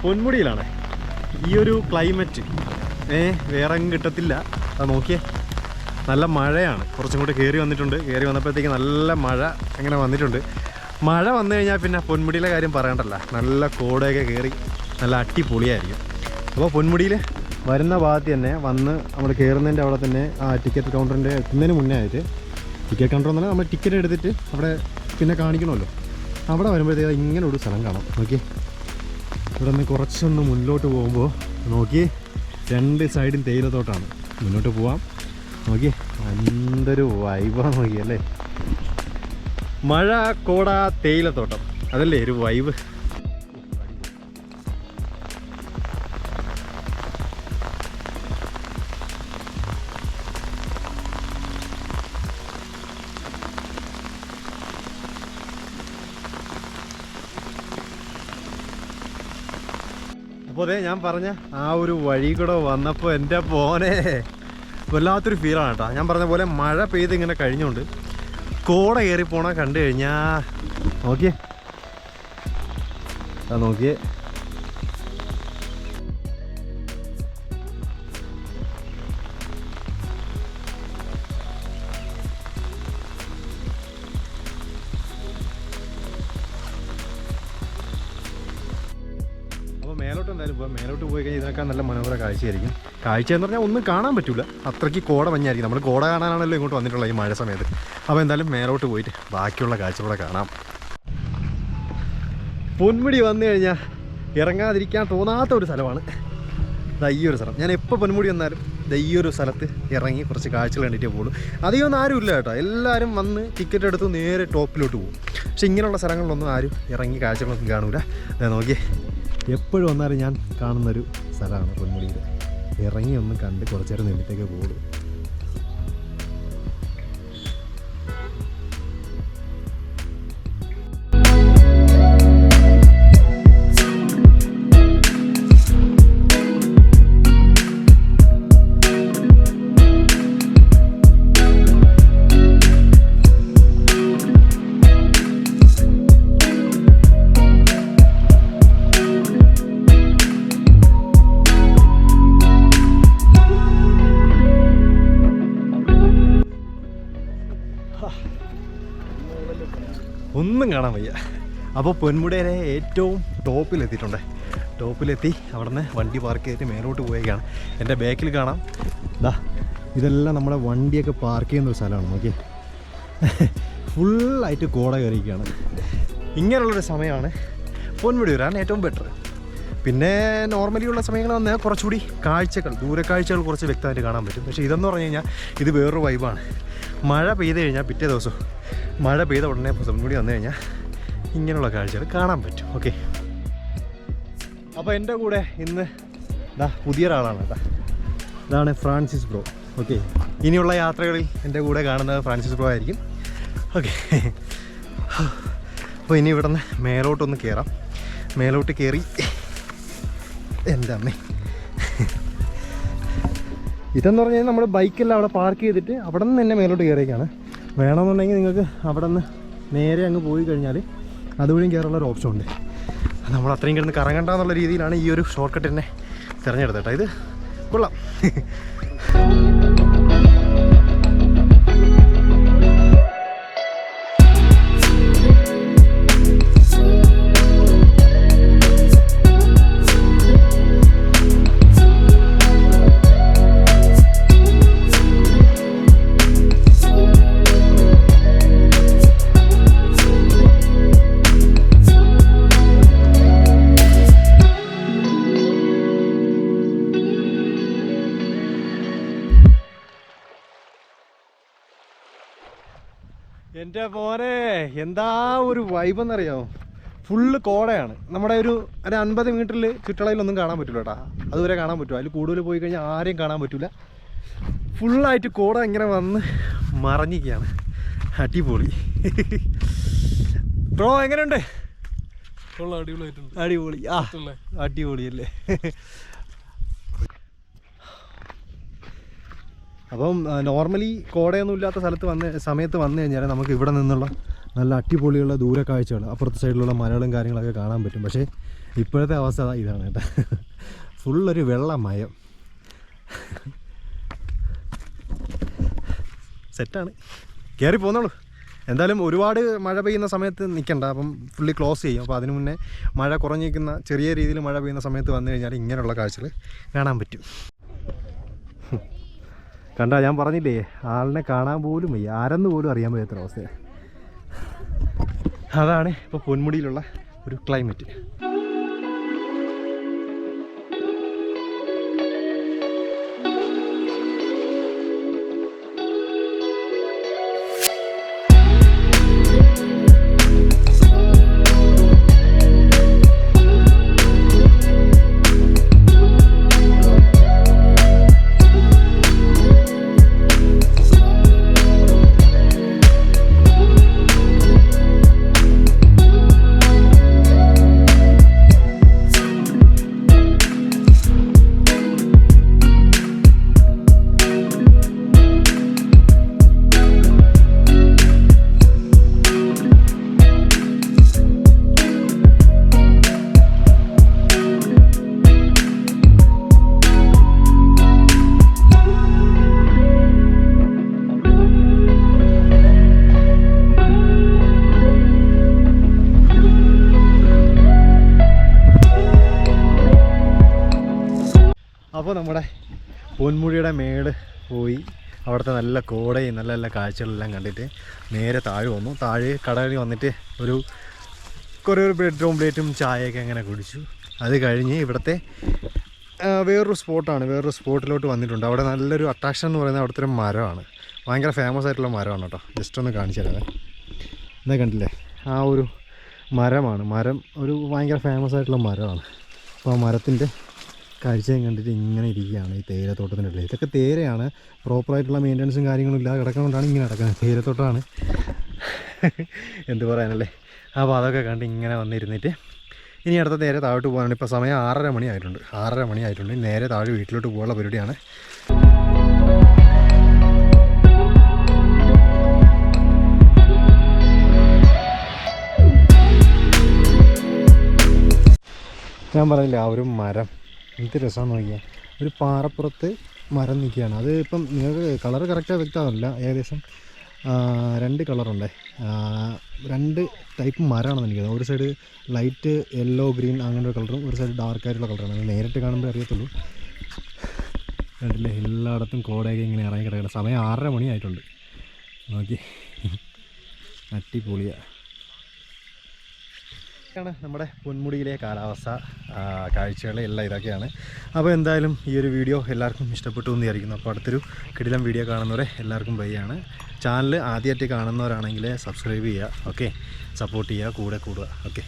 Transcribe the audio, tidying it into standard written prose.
പൊന്മുടിയിലാണ്. ഈ ഒരു ക്ലൈമറ്റ് വേറെ എങ്ങും കിട്ടത്തില്ല. അത് നോക്കിയേ, നല്ല മഴയാണ്. കുറച്ചും കൂടി കയറി വന്നിട്ടുണ്ട്. കയറി വന്നപ്പോഴത്തേക്ക് നല്ല മഴ അങ്ങനെ വന്നിട്ടുണ്ട്. മഴ വന്നു കഴിഞ്ഞാൽ പിന്നെ പൊന്മുടിയിലെ കാര്യം പറയണ്ടല്ല, നല്ല കോടയൊക്കെ കയറി നല്ല അടിപൊളിയായിരിക്കും. അപ്പോൾ പൊന്മുടിയിൽ വരുന്ന ഭാഗത്ത് തന്നെ വന്ന് നമ്മൾ കയറുന്നതിൻ്റെ അവിടെ തന്നെ ആ ടിക്കറ്റ് കൗണ്ടറിൻ്റെ എത്തുന്നതിന് മുന്നേ ആയിട്ട്, ടിക്കറ്റ് കൗണ്ടർ എന്ന് പറഞ്ഞാൽ നമ്മൾ ടിക്കറ്റ് എടുത്തിട്ട് അവിടെ പിന്നെ കാണിക്കണമല്ലോ, അവിടെ വരുമ്പോഴത്തേക്ക് ഇങ്ങനെ ഒരു സ്ഥലം കാണാം. നോക്കി, ഇവിടെ നിന്ന് കുറച്ചൊന്ന് മുന്നോട്ട് പോകുമ്പോൾ നോക്കി, രണ്ട് സൈഡും തേയിലത്തോട്ടാണ്. മുന്നോട്ട് പോവാം. നോക്കി, എന്തൊരു വൈബാണ് നോക്കിയല്ലേ. മഴ, കോട, തേയിലത്തോട്ടം, അതല്ലേ ഒരു വൈബ്. അപ്പോൾ അതെ, ഞാൻ പറഞ്ഞ ആ ഒരു വഴി കൂടെ വന്നപ്പോൾ എൻ്റെ പോനെ വല്ലാത്തൊരു ഫീലാണ് കേട്ടോ. ഞാൻ പറഞ്ഞ പോലെ മഴ പെയ്ത് ഇങ്ങനെ കഴിഞ്ഞുകൊണ്ട് കോട കയറി പോണ കണ്ടു കഴിഞ്ഞാൽ നോക്കിയേ, നോക്കിയേ, മേലോട്ട് എന്തായാലും പോകാം. മേലോട്ട് പോയി കഴിഞ്ഞാൽ ഇതിനേക്കാൾ നല്ല മനോഹര കാഴ്ചയായിരിക്കും. കാഴ്ച എന്ന് പറഞ്ഞാൽ ഒന്നും കാണാൻ പറ്റില്ല, അത്രയ്ക്ക് കോട മഞ്ഞായിരിക്കും. നമ്മൾ കോട കാണാനാണല്ലോ ഇങ്ങോട്ട് വന്നിട്ടുള്ളത് ഈ മഴ സമയത്ത്. അപ്പോൾ എന്തായാലും മേലോട്ട് പോയിട്ട് ബാക്കിയുള്ള കാഴ്ചകളൂടെ കാണാം. പൊന്മുടി വന്നു കഴിഞ്ഞാൽ ഇറങ്ങാതിരിക്കാൻ തോന്നാത്ത ഒരു സ്ഥലമാണ് ഈ ഒരു സ്ഥലം. ഞാൻ എപ്പോൾ പൊന്മുടി വന്നാലും ഈ ഒരു സ്ഥലത്ത് ഇറങ്ങി കുറച്ച് കാഴ്ചകൾ കണ്ടിട്ടേ പോകുള്ളൂ. അധികമൊന്നും ആരും ഇല്ല കേട്ടോ. എല്ലാവരും വന്ന് ടിക്കറ്റ് എടുത്ത് നേരെ ടോപ്പിലോട്ട് പോകും. പക്ഷെ ഇങ്ങനെയുള്ള സ്ഥലങ്ങളിലൊന്നും ആരും ഇറങ്ങി കാഴ്ചകളൊന്നും കാണൂല. നോക്കിയേ, എപ്പോഴും വന്നാലും ഞാൻ കാണുന്നൊരു സ്ഥലമാണ് പൊന്മുടിയിൽ. ഇറങ്ങി ഒന്ന് കണ്ട് കുറച്ച് നേരം നിന്നിട്ടേക്ക് പോകുള്ളൂ. ഒന്നും കാണാൻ വയ്യ. അപ്പോൾ പൊന്മുടിയിലെ ഏറ്റവും ടോപ്പിലെത്തിയിട്ടുണ്ട്. ടോപ്പിലെത്തി അവിടെ നിന്ന് വണ്ടി പാർക്ക് ചെയ്തിട്ട് മേലോട്ട് പോയേക്കാണ്. എൻ്റെ ബാക്കിൽ കാണാം, ഇതെല്ലാം നമ്മുടെ വണ്ടിയൊക്കെ പാർക്ക് ചെയ്യുന്ന ഒരു സ്ഥലമാണ്. നോക്കി, ഫുള്ളായിട്ട് കോട കയറിയിരിക്കുകയാണ്. ഇങ്ങനെയുള്ളൊരു സമയമാണ് പൊന്മുടി വരാൻ ഏറ്റവും ബെറ്റർ. പിന്നെ നോർമലി ഉള്ള സമയങ്ങൾ വന്നാൽ കുറച്ചുകൂടി കാഴ്ചകൾ, ദൂരക്കാഴ്ചകൾ കുറച്ച് വ്യക്തമായിട്ട് കാണാൻ പറ്റും. പക്ഷേ ഇതെന്ന് പറഞ്ഞു കഴിഞ്ഞാൽ ഇത് വേറൊരു വൈബാണ്. മഴ പെയ്ത് കഴിഞ്ഞാൽ പിറ്റേ ദിവസം മഴ പെയ്ത ഉടനെ പൊന്മുടി വന്നു കഴിഞ്ഞാൽ ഇങ്ങനെയുള്ള കാഴ്ചകൾ കാണാൻ പറ്റും. ഓക്കെ, അപ്പോൾ എൻ്റെ കൂടെ ഇന്ന് പുതിയൊരാളാണ് കേട്ടോ. ഇതാണ് ഫ്രാൻസിസ് ബ്രോ. ഓക്കെ, ഇനിയുള്ള യാത്രകളിൽ എൻ്റെ കൂടെ കാണുന്നത് ഫ്രാൻസിസ് ബ്രോ ആയിരിക്കും. ഓക്കെ, അപ്പോൾ ഇനി ഇവിടെ നിന്ന് മേലോട്ടൊന്ന് കയറാം. മേലോട്ട് കയറി എൻ്റെ അമ്മേ, ഇതെന്ന് പറഞ്ഞു കഴിഞ്ഞാൽ നമ്മൾ ബൈക്കെല്ലാം അവിടെ പാർക്ക് ചെയ്തിട്ട് അവിടെ നിന്ന് തന്നെ മേലോട്ട് കയറിയേക്കാണ്. വേണമെന്നുണ്ടെങ്കിൽ നിങ്ങൾക്ക് അവിടെ നിന്ന് നേരെ അങ്ങ് പോയി കഴിഞ്ഞാൽ അതുവഴിയും കയറാനുള്ള ഒരു ഓപ്ഷൻ ഉണ്ട്. നമ്മൾ അത്രയും കിടന്ന് കറങ്ങണ്ട എന്നുള്ള രീതിയിലാണ് ഈ ഒരു ഷോർട്ട് കട്ട് തന്നെ തിരഞ്ഞെടുത്തത് കേട്ടോ. ഇത് കൊള്ളാം. എൻ്റെ മോനെ, എന്താ ഒരു വൈബ് എന്നറിയാമോ. ഫുള്ള് കോടയാണ്. നമ്മുടെ ഒരു 50 മീറ്ററിൽ ചുറ്റളയിലൊന്നും കാണാൻ പറ്റില്ല കേട്ടോ. അതുവരെ കാണാൻ പറ്റുമോ, അതിൽ കൂടുതൽ പോയി കഴിഞ്ഞാൽ ആരെയും കാണാൻ പറ്റില്ല. ഫുള്ളായിട്ട് കോട ഇങ്ങനെ വന്ന് മറഞ്ഞിരിക്കുകയാണ്. അടിപൊളി. ബ്രോ എങ്ങനെയുണ്ട്? അടിപൊളി. അടിപൊളിയല്ലേ. അപ്പം നോർമലി കോടയൊന്നും ഇല്ലാത്ത സമയത്ത് വന്നു കഴിഞ്ഞാൽ നമുക്ക് ഇവിടെ നിന്നുള്ള നല്ല അടിപൊളിയുള്ള ദൂരക്കാഴ്ചകൾ, അപ്പുറത്തെ സൈഡിലുള്ള മലകളും കാര്യങ്ങളൊക്കെ കാണാൻ പറ്റും. പക്ഷേ ഇപ്പോഴത്തെ അവസ്ഥ ഇതാണ് കേട്ടോ, ഫുള്ളൊരു വെള്ളമയം. സെറ്റാണ്, കയറി പോന്നോളൂ. എന്തായാലും ഒരുപാട് മഴ പെയ്യുന്ന സമയത്ത് നിൽക്കണ്ട, അപ്പം ഫുള്ളി ക്ലോസ് ചെയ്യും. അപ്പോൾ അതിന് മുന്നേ മഴ കുറഞ്ഞിരിക്കുന്ന ചെറിയ രീതിയിൽ മഴ പെയ്യുന്ന സമയത്ത് വന്നു കഴിഞ്ഞാൽ ഇങ്ങനെയുള്ള കാഴ്ചകൾ കാണാൻ പറ്റും. കണ്ടാ, ഞാൻ പറഞ്ഞില്ലേ ആളിനെ കാണാൻ പോലും വയ്യ, ആരെന്ന് പോലും അറിയാൻ പറ്റാത്ത അവസ്ഥയാണ്. അതാണ് ഇപ്പോൾ പൊന്മുടിയിലുള്ള ഒരു ക്ലൈമറ്റ്. അപ്പോൾ നമ്മുടെ പൊന്മുടിയുടെ മേട് പോയി അവിടുത്തെ നല്ല കോടയും നല്ല നല്ല കാഴ്ചകളെല്ലാം കണ്ടിട്ട് നേരെ താഴെ വന്നു. താഴെ കടകളിൽ വന്നിട്ട് കുറേ ബ്രെഡ് ഓംപ്ലേറ്റും ചായയൊക്കെ അങ്ങനെ കുടിച്ചു. അത് കഴിഞ്ഞ് ഇവിടുത്തെ വേറൊരു സ്പോട്ടിലോട്ട് വന്നിട്ടുണ്ട്. അവിടെ നല്ലൊരു അട്രാക്ഷൻ എന്ന് പറയുന്നത് അവിടുത്തെ ഒരു മരമാണ്, ഭയങ്കര ഫേമസ് ആയിട്ടുള്ള മരമാണ് കേട്ടോ. ജസ്റ്റ് ഒന്ന് കാണിച്ചു തരാവേ. എന്താ കണ്ടില്ലേ, ആ ഒരു മരം ഒരു ഭയങ്കര ഫേമസ് ആയിട്ടുള്ള മരമാണ്. അപ്പോൾ ആ മരത്തിൻ്റെ കാഴ്ചയും കണ്ടിട്ട് ഇങ്ങനെ ഇരിക്കുകയാണ് ഈ തേയിലത്തോട്ടത്തിൻ്റെ ഇടയിൽ. ഇതൊക്കെ തേയിലയാണ്, പ്രോപ്പറായിട്ടുള്ള മെയിൻ്റനൻസും കാര്യങ്ങളും ഇല്ലാതെ കിടക്കുന്നതുകൊണ്ടാണ് ഇങ്ങനെ കിടക്കുന്നത്. തേയിലത്തോട്ടമാണ്, എന്ത് പറയാനല്ലേ. അപ്പോൾ അതൊക്കെ കണ്ട് ഇങ്ങനെ വന്നിരുന്നിട്ട് ഇനി അടുത്ത നേരെ താഴോട്ട് പോകാനാണ്. ഇപ്പോൾ സമയം 6:30 മണിയായിട്ടുണ്ട്. നേരെ താഴെ വീട്ടിലോട്ട് പോകാനുള്ള പരിപാടിയാണ്. ഞാൻ പറഞ്ഞില്ല, ആ ഒരു മരം എന്ത് രസമാണെന്ന് നോക്കിയാൽ, ഒരു പാറപ്പുറത്ത് മരം നിൽക്കുകയാണ്. അത് ഇപ്പം നിങ്ങൾക്ക് കളറ് കറക്റ്റായി വ്യക്തമല്ല, ഏകദേശം 2 കളറുണ്ട്, 2 ടൈപ്പ് മരമാണെന്ന് എനിക്ക് തോന്നുന്നു. ഒരു സൈഡ് ലൈറ്റ് യെല്ലോ ഗ്രീൻ അങ്ങനെ ഒരു കളറും, ഒരു സൈഡ് ഡാർക്കായിട്ടുള്ള കളറാണ്. അത് നേരിട്ട് കാണുമ്പോൾ അറിയത്തുള്ളൂ. കണ്ടില്ലേ, എല്ലായിടത്തും കോടയൊക്കെ ഇങ്ങനെ ഇറങ്ങി കിടക്കണം. സമയം 6:30 മണിയായിട്ടുണ്ട്. നോക്കി, അടിപൊളിയാണ്. നമ്മുടെ പൊന്മുടിയിലെ കാലാവസ്ഥ, കാഴ്ചകൾ എല്ലാം ഇതൊക്കെയാണ്. അപ്പോൾ എന്തായാലും ഈ ഒരു വീഡിയോ എല്ലാവർക്കും ഇഷ്ടപ്പെട്ടു എന്ന് വിചാരിക്കുന്നു. അപ്പോൾ അടുത്തൊരു കിടിലം വീഡിയോ കാണുന്നവരെ എല്ലാവർക്കും ബൈയാണ്. ചാനൽ ആദ്യമായിട്ട് കാണുന്നവരാണെങ്കിൽ സബ്സ്ക്രൈബ് ചെയ്യുക, ഓക്കെ, സപ്പോർട്ട് ചെയ്യുക, കൂടെ കൂടുക, ഓക്കെ.